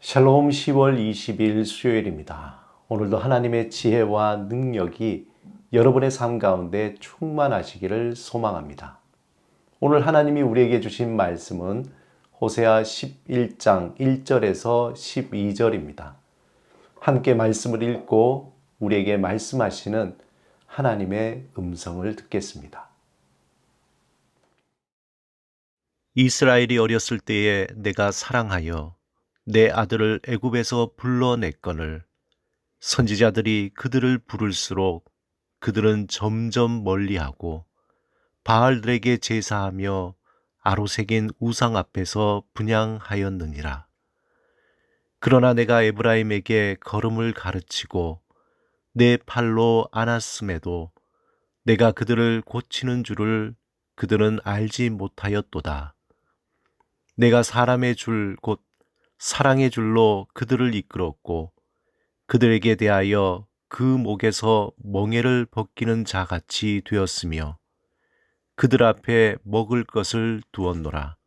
샬롬 10월 20일 수요일입니다. 오늘도 하나님의 지혜와 능력이 여러분의 삶 가운데 충만하시기를 소망합니다. 오늘 하나님이 우리에게 주신 말씀은 호세아 11장 1절에서 12절입니다. 함께 말씀을 읽고 우리에게 말씀하시는 하나님의 음성을 듣겠습니다. 이스라엘이 어렸을 때에 내가 사랑하여 내 아들을 애굽에서 불러냈거늘 선지자들이 그들을 부를수록 그들은 점점 멀리하고 바알들에게 제사하며 아로새긴 우상 앞에서 분향하였느니라. 그러나 내가 에브라임에게 걸음을 가르치고 내 팔로 안았음에도 내가 그들을 고치는 줄을 그들은 알지 못하였도다. 내가 사람의 줄 곧 사랑의 줄로 그들을 이끌었고 그들에게 대하여 그 목에서 멍에를 벗기는 자같이 되었으며 그들 앞에 먹을 것을 두었노라.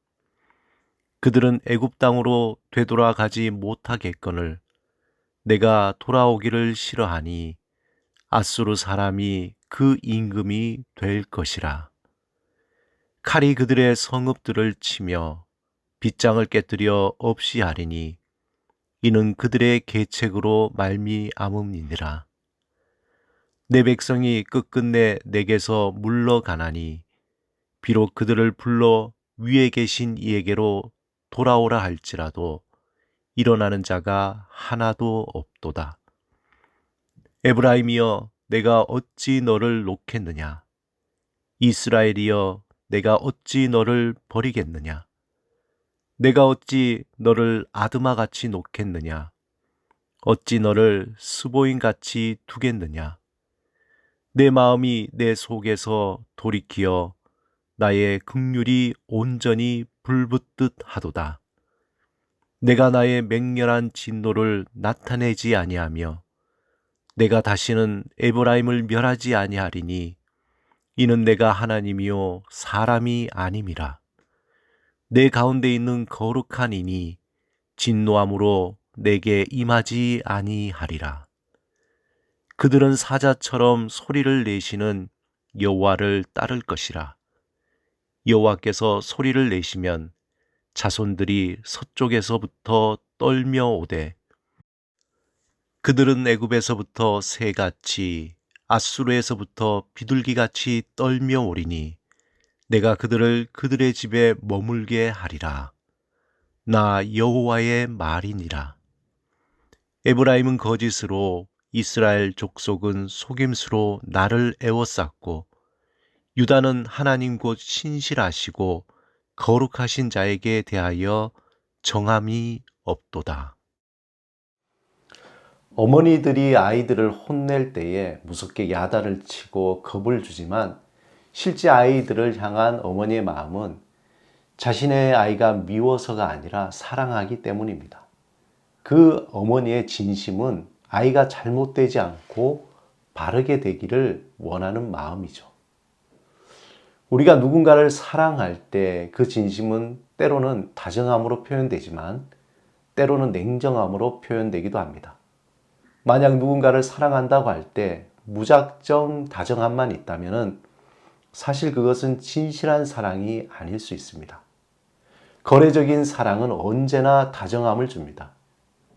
그들은 애굽 땅으로 되돌아가지 못하겠거늘 내가 돌아오기를 싫어하니 아수르 사람이 그 임금이 될 것이라. 칼이 그들의 성읍들을 치며 빗장을 깨뜨려 없이 하리니 이는 그들의 계책으로 말미암음이니라. 내 백성이 끝끝내 내게서 물러가나니 비록 그들을 불러 위에 계신 이에게로 돌아오라 할지라도 일어나는 자가 하나도 없도다. 에브라임이여 내가 어찌 너를 놓겠느냐? 이스라엘이여 내가 어찌 너를 버리겠느냐? 내가 어찌 너를 아드마같이 놓겠느냐? 어찌 너를 스보임같이 두겠느냐? 내 마음이 내 속에서 돌이키어 나의 긍휼이 온전히 불붙듯 하도다. 내가 나의 맹렬한 진노를 나타내지 아니하며 내가 다시는 에브라임을 멸하지 아니하리니 이는 내가 하나님이요 사람이 아님이라. 내 가운데 있는 거룩한 이니 진노함으로 내게 임하지 아니하리라. 그들은 사자처럼 소리를 내시는 여호와를 따를 것이라. 여호와께서 소리를 내시면 자손들이 서쪽에서부터 떨며 오되 그들은 애굽에서부터 새같이 아수르에서부터 비둘기같이 떨며 오리니 내가 그들을 그들의 집에 머물게 하리라. 나 여호와의 말이니라. 에브라임은 거짓으로 이스라엘 족속은 속임수로 나를 애워쌌고 유다는 하나님 곧 신실하시고 거룩하신 자에게 대하여 정함이 없도다. 어머니들이 아이들을 혼낼 때에 무섭게 야단을 치고 겁을 주지만 실제 아이들을 향한 어머니의 마음은 자신의 아이가 미워서가 아니라 사랑하기 때문입니다. 그 어머니의 진심은 아이가 잘못되지 않고 바르게 되기를 원하는 마음이죠. 우리가 누군가를 사랑할 때 그 진심은 때로는 다정함으로 표현되지만 때로는 냉정함으로 표현되기도 합니다. 만약 누군가를 사랑한다고 할 때 무작정 다정함만 있다면 사실 그것은 진실한 사랑이 아닐 수 있습니다. 거래적인 사랑은 언제나 다정함을 줍니다.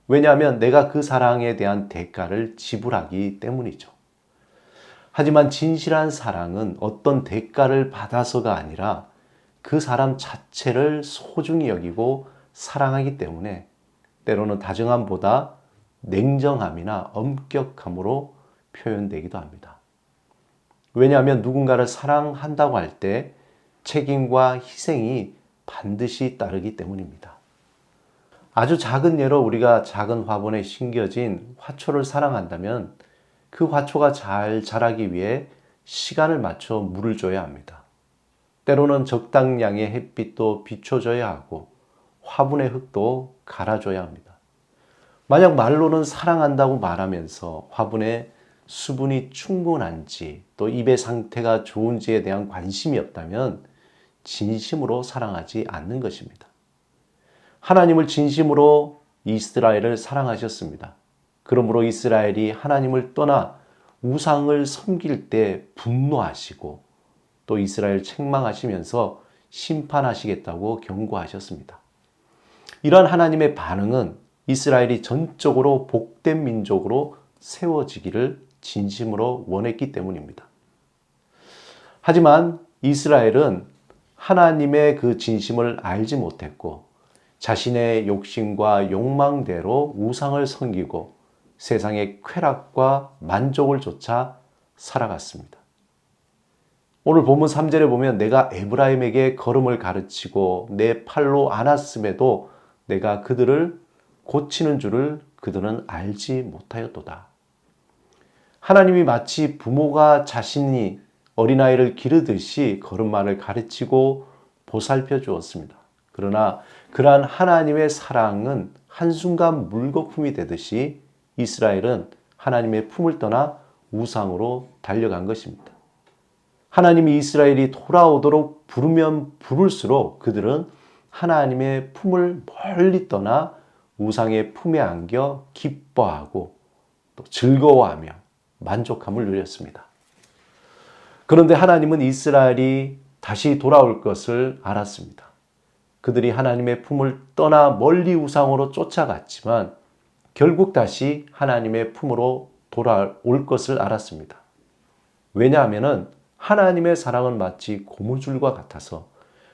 왜냐하면 내가 그 사랑에 대한 대가를 지불하기 때문이죠. 하지만 진실한 사랑은 어떤 대가를 받아서가 아니라 그 사람 자체를 소중히 여기고 사랑하기 때문에 때로는 다정함보다 냉정함이나 엄격함으로 표현되기도 합니다. 왜냐하면 누군가를 사랑한다고 할 때 책임과 희생이 반드시 따르기 때문입니다. 아주 작은 예로 우리가 작은 화분에 심겨진 화초를 사랑한다면 그 화초가 잘 자라기 위해 시간을 맞춰 물을 줘야 합니다. 때로는 적당량의 햇빛도 비춰줘야 하고 화분의 흙도 갈아줘야 합니다. 만약 말로는 사랑한다고 말하면서 화분에 수분이 충분한지 또 잎의 상태가 좋은지에 대한 관심이 없다면 진심으로 사랑하지 않는 것입니다. 하나님을 진심으로 이스라엘을 사랑하셨습니다. 그러므로 이스라엘이 하나님을 떠나 우상을 섬길 때 분노하시고 또 이스라엘 책망하시면서 심판하시겠다고 경고하셨습니다. 이러한 하나님의 반응은 이스라엘이 전적으로 복된 민족으로 세워지기를 진심으로 원했기 때문입니다. 하지만 이스라엘은 하나님의 그 진심을 알지 못했고 자신의 욕심과 욕망대로 우상을 섬기고 세상의 쾌락과 만족을 쫓아 살아갔습니다. 오늘 본문 3절에 보면 내가 에브라임에게 걸음을 가르치고 내 팔로 안았음에도 내가 그들을 고치는 줄을 그들은 알지 못하였도다. 하나님이 마치 부모가 자신이 어린아이를 기르듯이 걸음마를 가르치고 보살펴 주었습니다. 그러나 그러한 하나님의 사랑은 한순간 물거품이 되듯이 이스라엘은 하나님의 품을 떠나 우상으로 달려간 것입니다. 하나님이 이스라엘이 돌아오도록 부르면 부를수록 그들은 하나님의 품을 멀리 떠나 우상의 품에 안겨 기뻐하고 또 즐거워하며 만족함을 누렸습니다. 그런데 하나님은 이스라엘이 다시 돌아올 것을 알았습니다. 그들이 하나님의 품을 떠나 멀리 우상으로 쫓아갔지만 결국 다시 하나님의 품으로 돌아올 것을 알았습니다. 왜냐하면 하나님의 사랑은 마치 고무줄과 같아서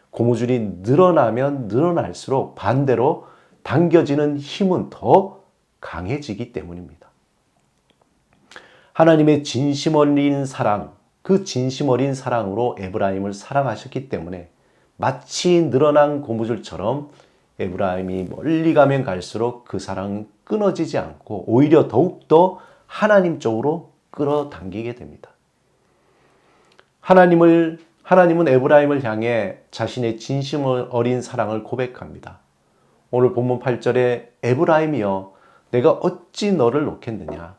고무줄이 늘어나면 늘어날수록 반대로 당겨지는 힘은 더 강해지기 때문입니다. 하나님의 진심 어린 사랑, 그 진심 어린 사랑으로 에브라임을 사랑하셨기 때문에 마치 늘어난 고무줄처럼 에브라임이 멀리 가면 갈수록 그 사랑은 끊어지지 않고 오히려 더욱더 하나님 쪽으로 끌어당기게 됩니다. 하나님은 에브라임을 향해 자신의 진심 어린 사랑을 고백합니다. 오늘 본문 8절에 에브라임이여 내가 어찌 너를 놓겠느냐,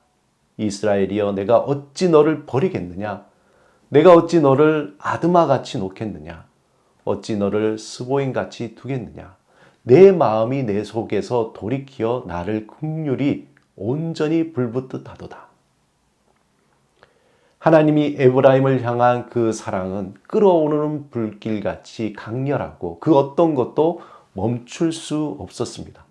이스라엘이여 내가 어찌 너를 버리겠느냐, 내가 어찌 너를 아드마같이 놓겠느냐, 어찌 너를 스보임같이 두겠느냐, 내 마음이 내 속에서 돌이키어 나를 긍휼히 온전히 불붙듯 하도다. 하나님이 에브라임을 향한 그 사랑은 끓어오르는 불길같이 강렬하고 그 어떤 것도 멈출 수 없었습니다.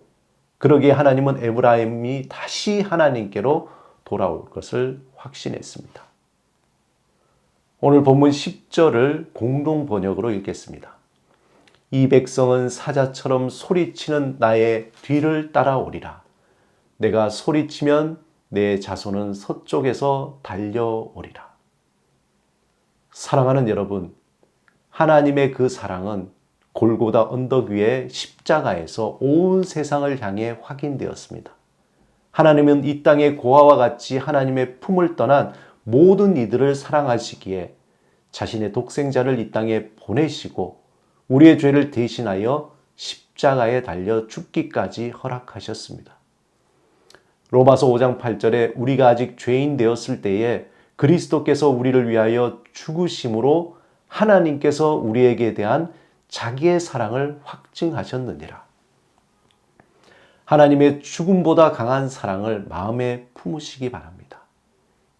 그러기에 하나님은 에브라임이 다시 하나님께로 돌아올 것을 확신했습니다. 오늘 본문 10절을 공동 번역으로 읽겠습니다. 이 백성은 사자처럼 소리치는 나의 뒤를 따라오리라. 내가 소리치면 내 자손은 서쪽에서 달려오리라. 사랑하는 여러분, 하나님의 그 사랑은 골고다 언덕 위에 십자가에서 온 세상을 향해 확인되었습니다. 하나님은 이 땅의 고아와 같이 하나님의 품을 떠난 모든 이들을 사랑하시기에 자신의 독생자를 이 땅에 보내시고 우리의 죄를 대신하여 십자가에 달려 죽기까지 허락하셨습니다. 로마서 5장 8절에 우리가 아직 죄인 되었을 때에 그리스도께서 우리를 위하여 죽으심으로 하나님께서 우리에게 대한 자기의 사랑을 확증하셨느니라. 하나님의 죽음보다 강한 사랑을 마음에 품으시기 바랍니다.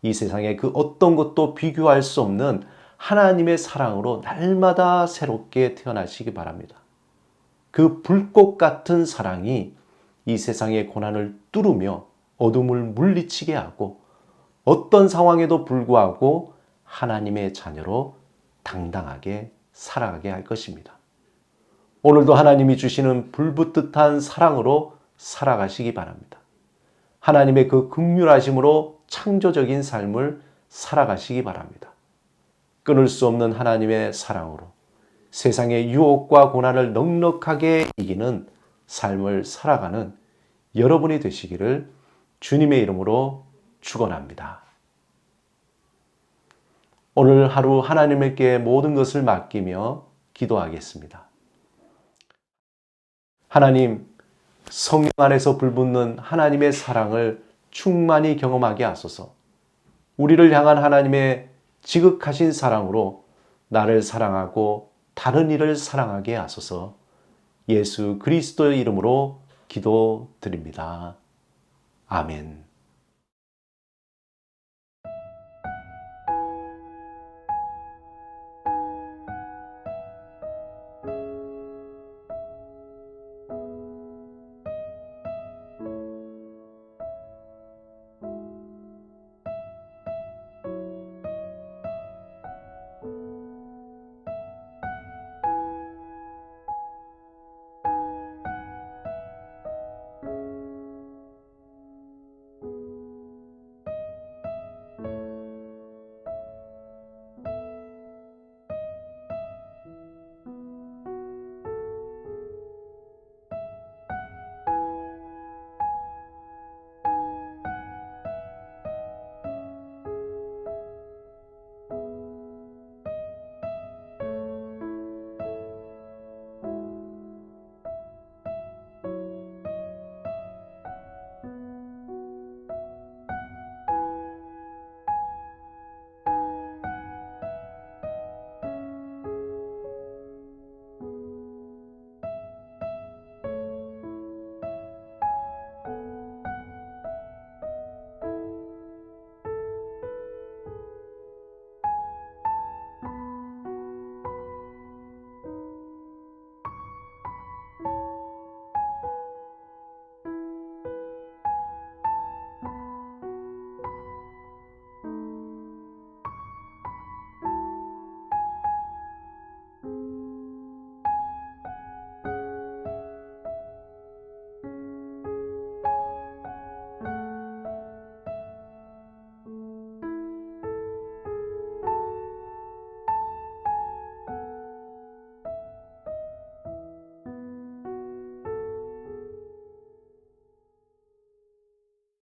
이 세상에 그 어떤 것도 비교할 수 없는 하나님의 사랑으로 날마다 새롭게 태어나시기 바랍니다. 그 불꽃 같은 사랑이 이 세상의 고난을 뚫으며 어둠을 물리치게 하고 어떤 상황에도 불구하고 하나님의 자녀로 당당하게 살아가게 할 것입니다. 오늘도 하나님이 주시는 불붙듯한 사랑으로 살아가시기 바랍니다. 하나님의 그 긍휼하심으로 창조적인 삶을 살아가시기 바랍니다. 끊을 수 없는 하나님의 사랑으로 세상의 유혹과 고난을 넉넉하게 이기는 삶을 살아가는 여러분이 되시기를 주님의 이름으로 축원합니다. 오늘 하루 하나님께 모든 것을 맡기며 기도하겠습니다. 하나님, 성령 안에서 불붙는 하나님의 사랑을 충만히 경험하게 하소서. 우리를 향한 하나님의 지극하신 사랑으로 나를 사랑하고 다른 이를 사랑하게 하소서. 예수 그리스도의 이름으로 기도드립니다. 아멘.